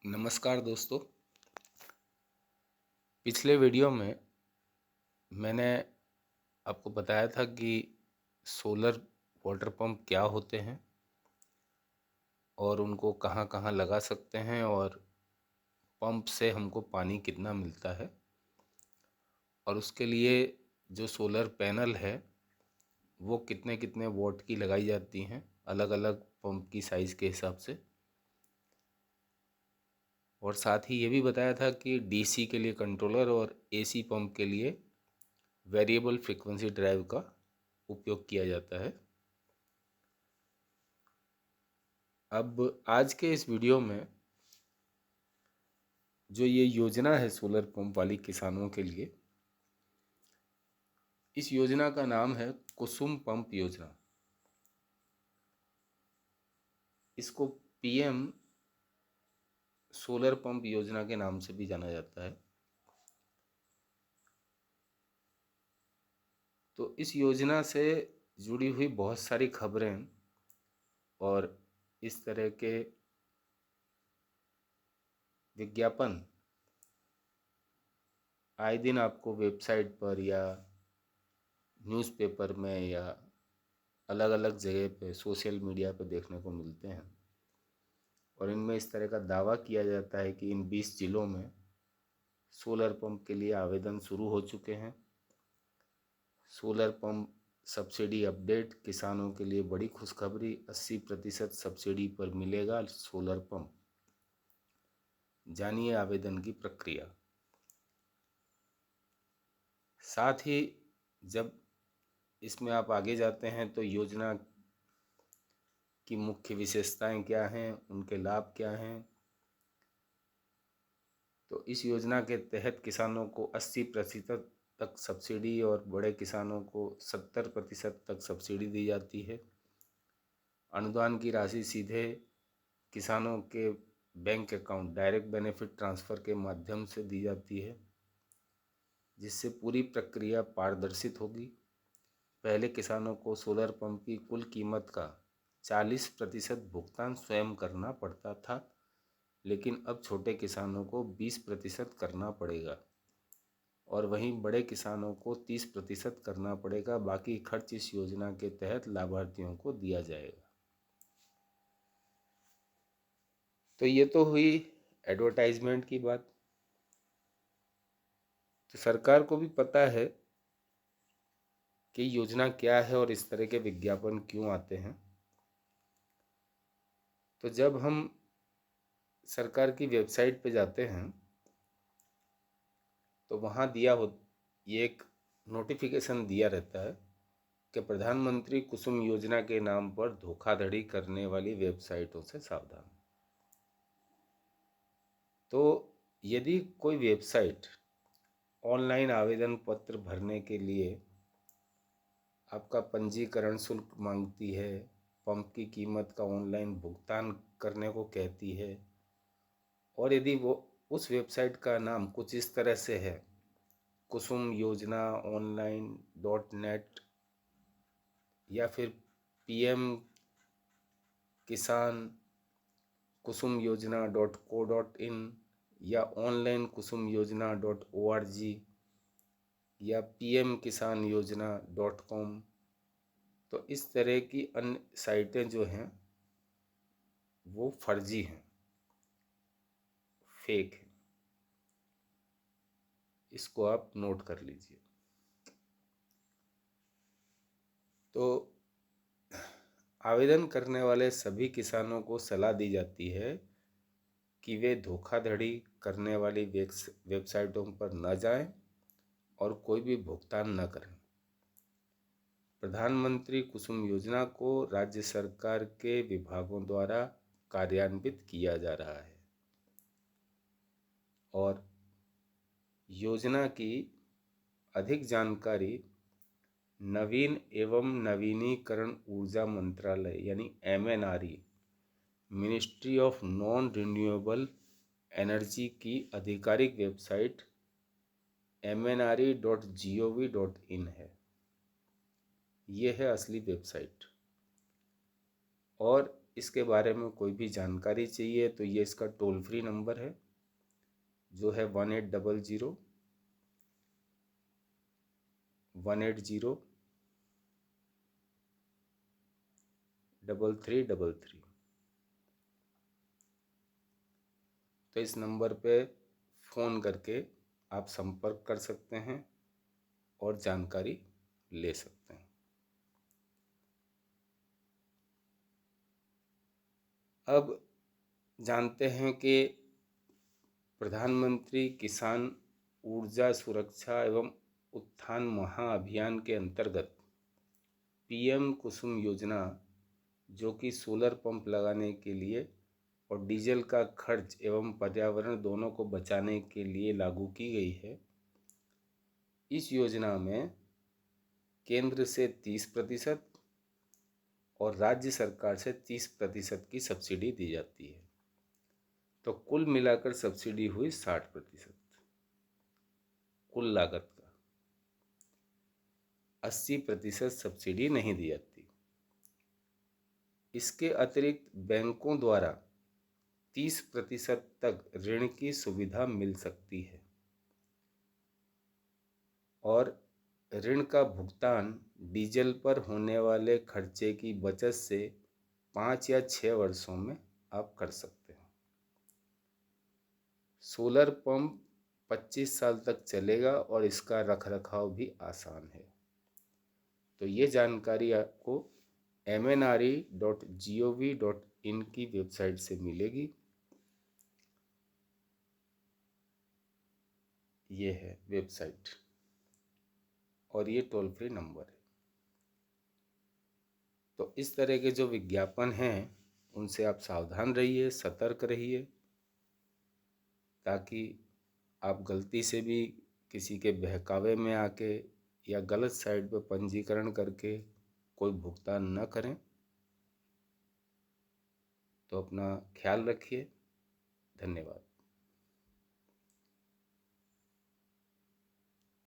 नमस्कार दोस्तों। पिछले वीडियो में मैंने आपको बताया था कि सोलर वाटर पंप क्या होते हैं और उनको कहाँ कहाँ लगा सकते हैं और पंप से हमको पानी कितना मिलता है और उसके लिए जो सोलर पैनल है वो कितने कितने वोल्ट की लगाई जाती हैं अलग अलग पंप की साइज़ के हिसाब से। और साथ ही ये भी बताया था कि डीसी के लिए कंट्रोलर और एसी पंप के लिए वेरिएबल फ्रीक्वेंसी ड्राइव का उपयोग किया जाता है। अब आज के इस वीडियो में जो ये योजना है सोलर पंप वाली किसानों के लिए, इस योजना का नाम है कुसुम पंप योजना। इसको पीएम सोलर पंप योजना के नाम से भी जाना जाता है। तो इस योजना से जुड़ी हुई बहुत सारी खबरें और इस तरह के विज्ञापन आए दिन आपको वेबसाइट पर या न्यूज़पेपर में या अलग अलग जगह पे सोशल मीडिया पे देखने को मिलते हैं। और इनमें इस तरह का दावा किया जाता है कि इन 20 जिलों में सोलर पंप के लिए आवेदन शुरू हो चुके हैं। सोलर पंप सब्सिडी अपडेट, किसानों के लिए बड़ी खुशखबरी, 80% सब्सिडी पर मिलेगा सोलर पंप। जानिए आवेदन की प्रक्रिया। साथ ही जब इसमें आप आगे जाते हैं तो योजना की मुख्य विशेषताएं क्या हैं, उनके लाभ क्या हैं। तो इस योजना के तहत किसानों को 80% तक सब्सिडी और बड़े किसानों को 70% तक सब्सिडी दी जाती है। अनुदान की राशि सीधे किसानों के bank account direct benefit transfer के माध्यम से दी जाती है, जिससे पूरी प्रक्रिया पारदर्शित होगी। पहले किसानों को सोलर पंप की कुल कीमत का 40% भुगतान स्वयं करना पड़ता था, लेकिन अब छोटे किसानों को 20% करना पड़ेगा और वहीं बड़े किसानों को 30% करना पड़ेगा। बाकी खर्च इस योजना के तहत लाभार्थियों को दिया जाएगा। तो ये तो हुई एडवर्टाइजमेंट की बात। तो सरकार को भी पता है कि योजना क्या है और इस तरह के विज्ञापन क्यों आते हैं। तो जब हम सरकार की वेबसाइट पे जाते हैं तो वहाँ ये एक नोटिफिकेशन दिया रहता है कि प्रधानमंत्री कुसुम योजना के नाम पर धोखाधड़ी करने वाली वेबसाइटों से सावधान। तो यदि कोई वेबसाइट ऑनलाइन आवेदन पत्र भरने के लिए आपका पंजीकरण शुल्क मांगती है, पंप की कीमत का ऑनलाइन भुगतान करने को कहती है, और यदि वो उस वेबसाइट का नाम कुछ इस तरह से है, कुसुम योजना ऑनलाइन .net या फिर पीएम किसान कुसुम योजना .co.in या ऑनलाइन कुसुम योजना .org या पीएम किसान योजना .com, तो इस तरह की अन्य साइटें जो हैं वो फर्जी हैं, फेक है। इसको आप नोट कर लीजिए। तो आवेदन करने वाले सभी किसानों को सलाह दी जाती है कि वे धोखाधड़ी करने वाली वेबसाइटों पर न जाएं और कोई भी भुगतान न करें। प्रधानमंत्री कुसुम योजना को राज्य सरकार के विभागों द्वारा कार्यान्वित किया जा रहा है और योजना की अधिक जानकारी नवीन एवं नवीनीकरण ऊर्जा मंत्रालय यानी MNRE, ministry of non renewable energy की आधिकारिक वेबसाइट mnre.gov.in है। ये है असली वेबसाइट। और इसके बारे में कोई भी जानकारी चाहिए तो ये इसका टोल फ्री नंबर है, जो है 1800-180-3333। तो इस नंबर पे फ़ोन करके आप संपर्क कर सकते हैं और जानकारी ले सकते हैं। अब जानते हैं कि प्रधानमंत्री किसान ऊर्जा सुरक्षा एवं उत्थान महाअभियान के अंतर्गत पीएम कुसुम योजना, जो कि सोलर पंप लगाने के लिए और डीजल का खर्च एवं पर्यावरण दोनों को बचाने के लिए लागू की गई है। इस योजना में केंद्र से 30% और राज्य सरकार से 30% की सब्सिडी दी जाती है। तो कुल मिलाकर सब्सिडी हुई 60%। कुल लागत का 80% सब्सिडी नहीं दी जाती। इसके अतिरिक्त बैंकों द्वारा 30% तक ऋण की सुविधा मिल सकती है और ऋण का भुगतान डीजल पर होने वाले खर्चे की बचत से 5 या 6 वर्षों में आप कर सकते हैं। सोलर पंप 25 साल तक चलेगा और इसका रखरखाव भी आसान है। तो ये जानकारी आपको mnre.gov.in की वेबसाइट से मिलेगी। ये है वेबसाइट और ये टोल फ्री नंबर है। तो इस तरह के जो विज्ञापन हैं उनसे आप सावधान रहिए, सतर्क रहिए, ताकि आप गलती से भी किसी के बहकावे में आके या गलत साइट पर पंजीकरण करके कोई भुगतान न करें। तो अपना ख्याल रखिए। धन्यवाद।